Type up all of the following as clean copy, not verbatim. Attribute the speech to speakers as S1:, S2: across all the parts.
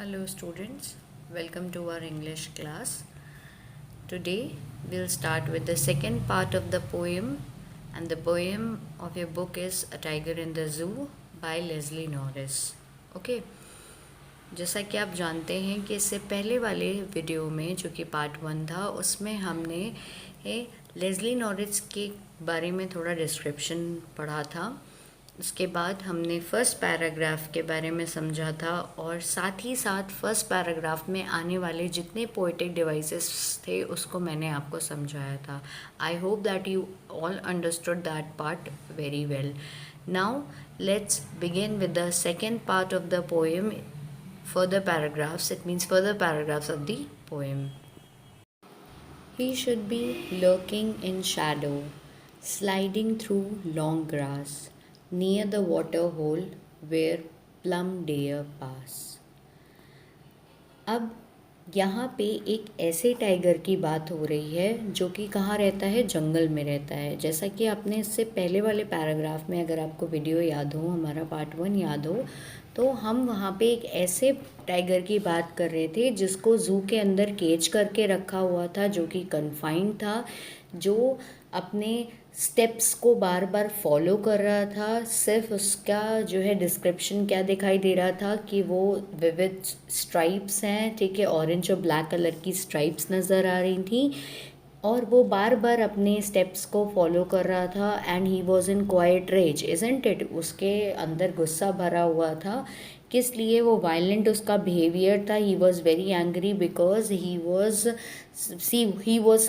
S1: Hello students, welcome to our English class. Today we'll start with the second part of the poem, and the poem of your book is A Tiger in the Zoo by Leslie Norris. Okay. जैसा कि आप जानते हैं कि इससे पहले वाले video में जो कि पार्ट 1 था उसमें हमने लेस्ली नॉरिस के बारे में थोड़ा डिस्क्रिप्शन पढ़ा था। उसके बाद हमने फर्स्ट पैराग्राफ के बारे में समझा था और साथ ही साथ फर्स्ट पैराग्राफ में आने वाले जितने पोएटिक डिवाइसेस थे उसको मैंने आपको समझाया था। I hope that you all understood that part very well. Now let's begin with the second part of the poem, further paragraphs. It means further paragraphs of the poem. He should be lurking in shadow, sliding through long grass, near the water hole where plum deer pass. अब यहाँ पे एक ऐसे tiger की बात हो रही है जो कि कहाँ रहता है, जंगल में रहता है। जैसा कि आपने इससे पहले वाले पैराग्राफ में, अगर आपको वीडियो याद हो, हमारा पार्ट 1 याद हो, तो हम वहाँ पे एक ऐसे टाइगर की बात कर रहे थे जिसको ज़ू के अंदर केज करके रखा हुआ था, जो कि कन्फाइंड था, जो अपने स्टेप्स को बार बार फॉलो कर रहा था। सिर्फ उसका जो है डिस्क्रिप्शन क्या दिखाई दे रहा था कि वो विविड स्ट्राइप्स हैं, ठीक है, ऑरेंज और ब्लैक कलर की स्ट्राइप्स नज़र आ रही थी और वो बार बार अपने स्टेप्स को फॉलो कर रहा था। And he was in quite rage, isn't it, उसके अंदर गुस्सा भरा हुआ था। किस लिए? वो वायलेंट उसका बिहेवियर था। He was very angry because he was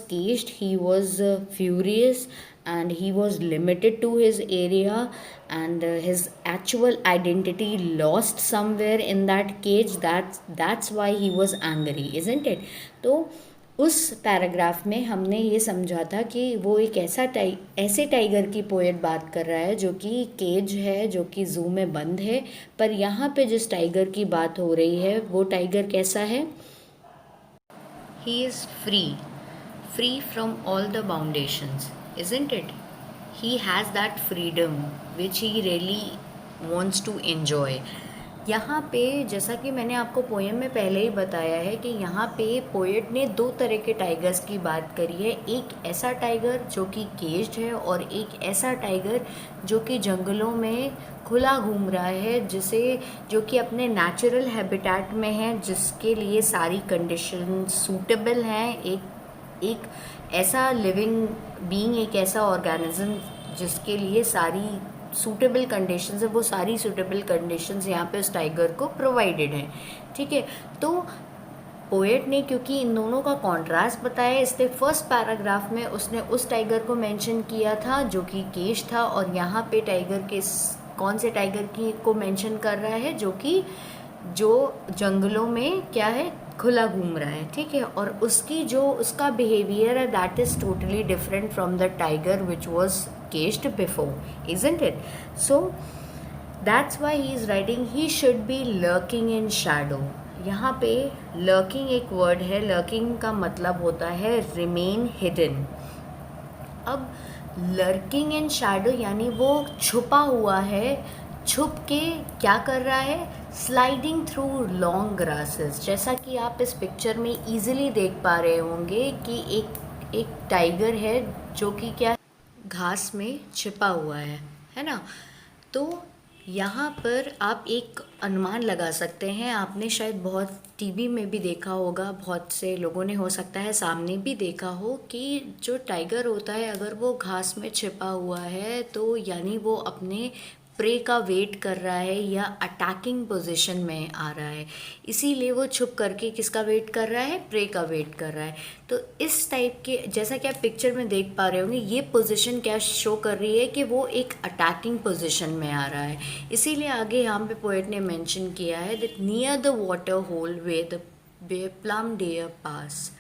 S1: caged, he was furious and he was limited to his area and his actual identity lost somewhere in that cage. That's why he was angry, isn't it? तो उस paragraph में हमने ये समझा था कि वो एक ऐसे टाइगर की पोएट बात कर रहा है जो कि केज है, जो कि ज़ू में बंद है। पर यहाँ पे जिस टाइगर की बात हो रही है वो टाइगर कैसा है? He is free from all the foundations, isn't it? He has that freedom which he really wants to enjoy. यहाँ पे जैसा कि मैंने आपको पोएम में पहले ही बताया है कि यहाँ पे पोएट ने 2 तरह के टाइगर्स की बात करी है। एक ऐसा टाइगर जो कि केज्ड है और एक ऐसा टाइगर जो कि जंगलों में खुला घूम रहा है, जो कि अपने नेचुरल हैबिटेट में है, जिसके लिए सारी कंडीशन सूटेबल हैं। एक ऐसा लिविंग बीइंग, एक ऐसा ऑर्गेनिज्म जिसके लिए सारी सूटेबल कंडीशंस है, वो सारी सूटेबल कंडीशंस यहाँ पे उस टाइगर को प्रोवाइडेड हैं, ठीक है। तो पोएट ने क्योंकि इन दोनों का कॉन्ट्रास्ट बताया, इसलिए फर्स्ट पैराग्राफ में उसने उस टाइगर को मेंशन किया था जो कि केज था, और यहाँ पे टाइगर के कौन से टाइगर को मेंशन कर रहा है जो जंगलों में क्या है, खुला घूम रहा है, ठीक है। और उसका बिहेवियर है that is totally different from the tiger which was caged before, isn't it? So that's why he is writing he should be lurking in shadow. यहाँ पे लर्किंग एक वर्ड है। लर्किंग का मतलब होता है रिमेन हिडन। अब लर्किंग इन शैडो यानी वो छुपा हुआ है, छुप के क्या कर रहा है, स्लाइडिंग थ्रू लॉन्ग ग्रासेस। जैसा कि आप इस पिक्चर में इजीली देख पा रहे होंगे कि एक टाइगर है जो कि क्या, घास में छिपा हुआ है ना। तो यहाँ पर आप एक अनुमान लगा सकते हैं। आपने शायद बहुत टीवी में भी देखा होगा, बहुत से लोगों ने हो सकता है सामने भी देखा हो कि जो टाइगर होता है अगर वो घास में छिपा हुआ है तो यानी वो अपने प्रे का वेट कर रहा है या अटैकिंग पोजीशन में आ रहा है, इसीलिए वो छुप करके किसका वेट कर रहा है, प्रे का वेट कर रहा है। तो इस टाइप के, जैसा कि आप पिक्चर में देख पा रहे होंगे, ये पोजीशन क्या शो कर रही है कि वो एक अटैकिंग पोजीशन में आ रहा है। इसीलिए आगे यहाँ पे पोएट ने मेंशन किया है that near the water hole where plum deer pass.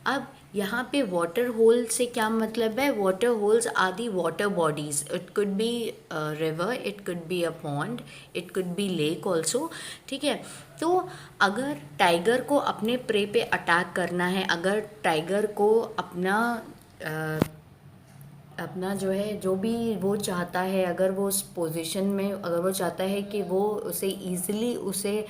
S1: अब यहाँ पे वाटर होल से क्या मतलब है? Water holes are the water bodies. It could be river, it could be a pond, it could be lake also, ठीक है। तो अगर टाइगर को अपने प्रे पे अटैक करना है, अगर टाइगर को अपना जो है, जो भी वो चाहता है, अगर वो उस पोजीशन में, अगर वो चाहता है कि वो उसे ईज़िली उसे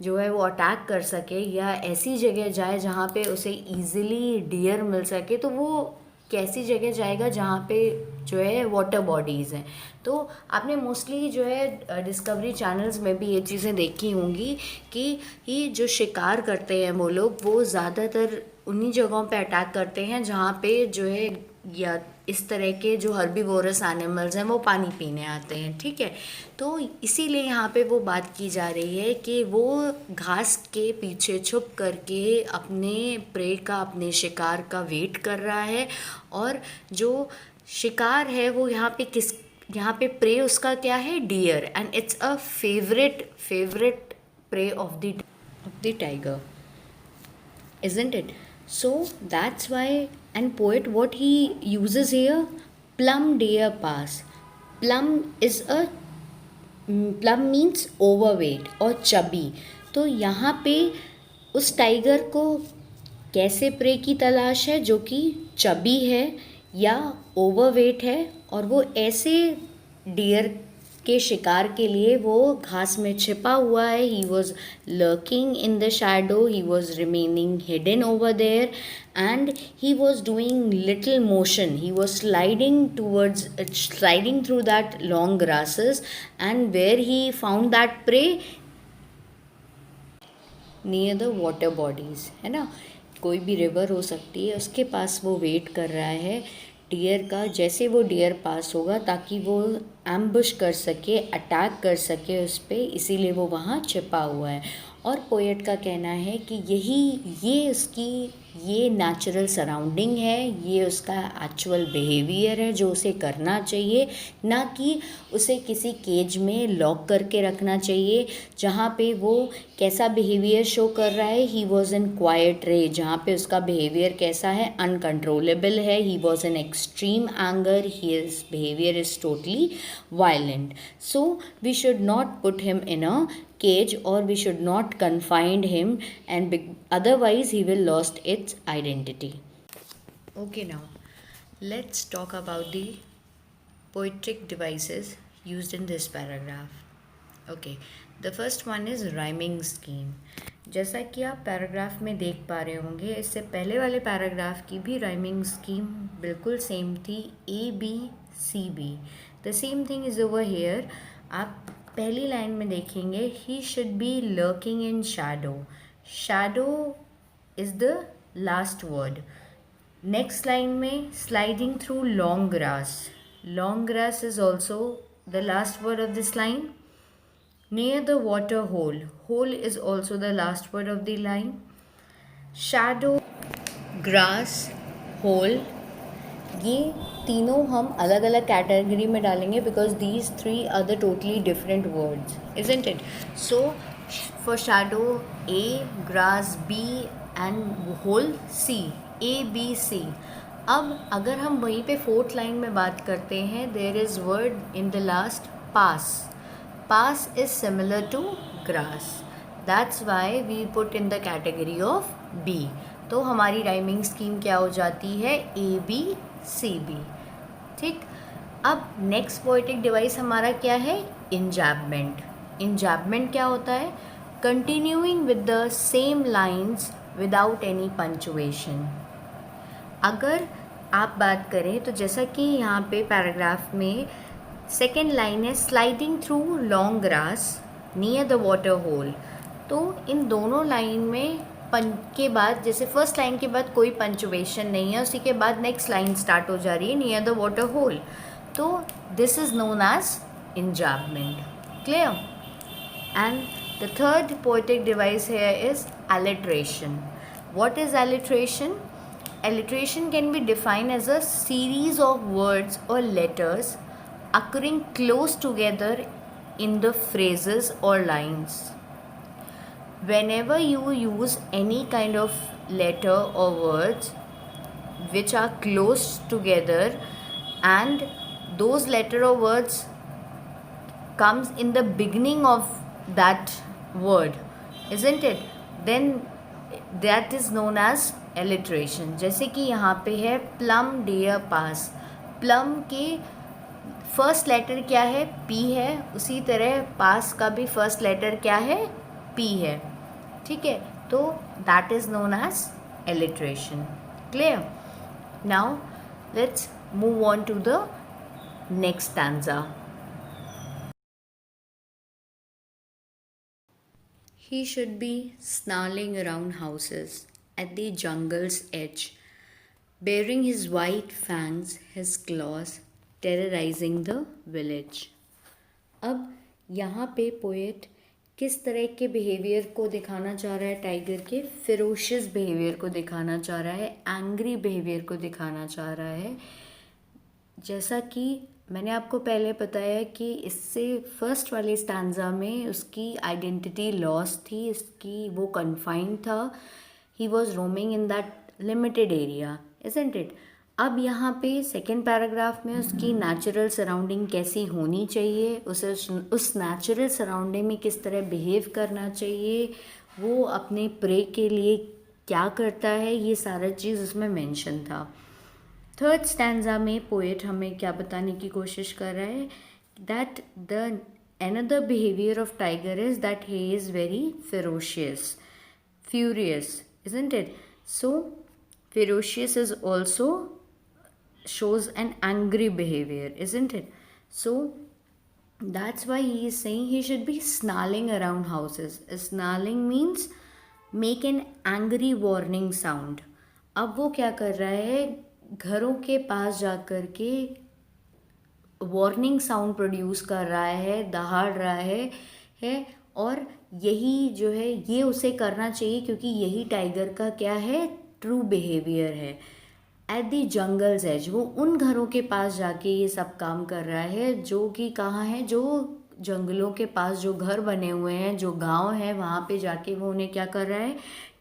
S1: जो है वो अटैक कर सके, या ऐसी जगह जाए जहाँ पे उसे इजीली डियर मिल सके, तो वो कैसी जगह जाएगा जहाँ पे जो है वाटर बॉडीज़ हैं। तो आपने मोस्टली जो है डिस्कवरी चैनल्स में भी ये चीज़ें देखी होंगी कि ये जो शिकार करते हैं वो लोग, वो ज़्यादातर उन्हीं जगहों पे अटैक करते हैं जहाँ पे जो है या इस तरह के जो हर्बीवोरस एनिमल्स हैं वो पानी पीने आते हैं, ठीक है। तो इसीलिए यहाँ पे वो बात की जा रही है कि वो घास के पीछे छुप करके अपने प्रे का, अपने शिकार का वेट कर रहा है, और जो शिकार है वो यहाँ पे प्रे उसका क्या है, dear, and it's a favourite prey of the tiger, isn't it? So that's why, and poet what he uses here, plum deer pass. Plum is a plum means overweight और chubby. तो यहाँ पे उस tiger को कैसे pray की तलाश है जो कि चबी है या ओवरवेट है, और वो ऐसे डियर के शिकार के लिए वो घास में छिपा हुआ है. He was lurking in the shadow, he was remaining hidden over there, and he was doing little motion. He was sliding through that long grasses, and where he found that prey, near the water bodies, है ना. कोई भी river हो सकती है, उसके पास वो wait कर रहा है डियर का. जैसे वो डियर पास होगा ताकि वो एम्बुश कर सके, अटैक कर सके उस पर, इसीलिए वो वहाँ छिपा हुआ है. और पोएट का कहना है कि ये उसकी ये नेचुरल सराउंडिंग है, ये उसका एक्चुअल बिहेवियर है जो उसे करना चाहिए, ना कि उसे किसी केज में लॉक करके रखना चाहिए जहाँ पे वो कैसा बिहेवियर शो कर रहा है. He was in quite rage, जहाँ पे उसका बिहेवियर कैसा है, अनकंट्रोलेबल है. He was in extreme anger, his behaviour is totally violent. So we should not put him in a cage, or we should not confine him, and otherwise he will lost its identity. Okay, now let's talk about the poetic devices used in this paragraph. Okay, the first one is rhyming scheme. जैसा कि आप paragraph में देख पा रहे होंगे, इससे पहले वाले पैराग्राफ की भी राइमिंग स्कीम बिल्कुल सेम थी, ABCB. The same thing is over here. आप पहली लाइन में देखेंगे, he should be lurking in shadow. Shadow is the last word. Next line में sliding through long grass. Long grass is also the last word of this line. Near the water hole. Hole is also the last word of the line. Shadow, grass, hole, ये तीनों हम अलग अलग category में डालेंगे because these three are the totally different words, isn't it. So for shadow A, grass B, and hole C, ABC. अब अगर हम वहीं पे फोर्थ लाइन में बात करते हैं, there is word in the last, pass. Pass is similar to grass, that's why we put in the category of B. तो हमारी राइमिंग स्कीम क्या हो जाती है, ABCB. ठीक. अब नेक्स्ट पोएटिक डिवाइस हमारा क्या है, इंजैबमेंट. इंजैबमेंट क्या होता है, continuing with the same lines without any punctuation. अगर आप बात करें तो जैसा कि यहाँ पे पैराग्राफ में सेकेंड लाइन है, sliding through long grass near the water hole. तो इन दोनों लाइन में के बाद, जैसे फर्स्ट लाइन के बाद कोई पंचुएशन नहीं है, उसी के बाद नेक्स्ट लाइन स्टार्ट हो जा रही है, नियर द वाटर होल. तो this is known as enjambment. Clear. And the third poetic device here is alliteration. What is alliteration? Alliteration can be defined as a series of words or letters occurring close together in the phrases or lines. Whenever you use any kind of letter or words which are close together, and those letter or words comes in the beginning of that word, isn't it? Then that is known as alliteration. जैसे कि यहाँ पे है plum deer pass. plum के first letter क्या है, P है, उसी तरह पास का भी फर्स्ट लेटर क्या है, P है. ठीक है, तो that is known as alliteration. Clear? Now let's move on to the next stanza. He should be snarling around houses at the jungle's edge, baring his white fangs, his claws, terrorizing the village. अब यहाँ पे poet किस तरह के behaviour को दिखाना चाह रहा है? टाइगर के फिरोशियस बिहेवियर को दिखाना चाह रहा है, एंग्री बिहेवियर को दिखाना चाह रहा है. जैसा कि मैंने आपको पहले बताया कि इससे फर्स्ट वाले स्टैंजा में उसकी आइडेंटिटी लॉस थी, इसकी वो कन्फाइंड था, he was roaming in that limited area, isn't it? अब यहाँ पे सेकेंड पैराग्राफ में उसकी नेचुरल सराउंडिंग कैसी होनी चाहिए, उस नेचुरल सराउंडिंग में किस तरह बिहेव करना चाहिए, वो अपने प्रे के लिए क्या करता है, ये सारा चीज़ उसमें मेंशन था. थर्ड स्टैंजा में पोएट हमें क्या बताने की कोशिश कर रहा है? That the another behavior of tiger is that he is very ferocious, furious, isn't it? So ferocious is also shows an angry behavior, isn't it? So that's why he is saying he should be snarling around houses. Snarling means make an angry warning sound. अब वो क्या कर रहा है? घरों के पास जाकर के वार्निंग साउंड प्रोड्यूस कर रहा है, दहाड़ रहा है. और यही जो है ये उसे करना चाहिए, क्योंकि यही टाइगर का क्या है? ट्रू बिहेवियर है. एट दी जंगल्स एज, वो उन घरों के पास जाके ये सब काम कर रहा है जो कि कहाँ है? जो जंगलों के पास जो घर बने हुए हैं, जो गांव है, वहाँ पे जाके वो उन्हें क्या कर रहा है?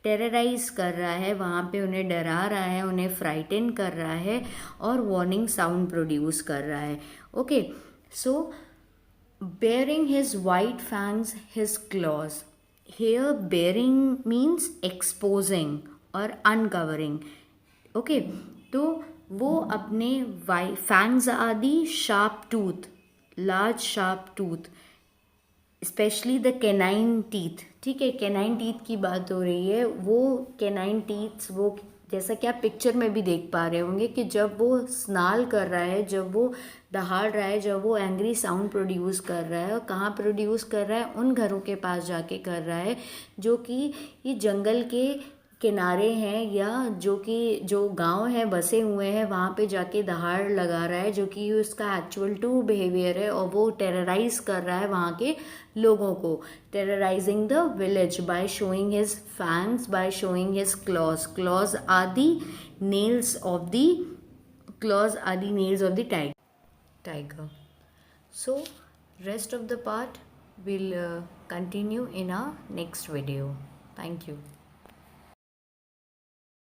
S1: टेरराइज कर रहा है, वहाँ पे उन्हें डरा रहा है, उन्हें फ्राइटन कर रहा है और वार्निंग साउंड प्रोड्यूस कर रहा है. Okay, so bearing his white fangs, his claws. Here bearing means exposing और uncovering. ओके, तो वो अपने फैंग्स आदि, sharp tooth, large sharp tooth, specially the canine teeth. ठीक है, कैनाइन टीथ की बात हो रही है. वो कैनाइन टीथ्स, वो जैसा कि आप पिक्चर में भी देख पा रहे होंगे कि जब वो स्नाल कर रहा है, जब वो दहाड़ रहा है, जब वो एंग्री साउंड प्रोड्यूस कर रहा है, और कहाँ प्रोड्यूस कर रहा है? उन घरों के पास जाके कर रहा है जो कि ये जंगल के किनारे हैं, या जो कि जो गांव है बसे हुए हैं, वहाँ पे जाके दहाड़ लगा रहा है, जो कि उसका एक्चुअल टू बिहेवियर है. और वो टेरराइज कर रहा है वहाँ के लोगों को, terrorising the village by showing his fangs, by showing his claws. Claws are the nails of the tiger. So rest of the part will continue in our next video. Thank you.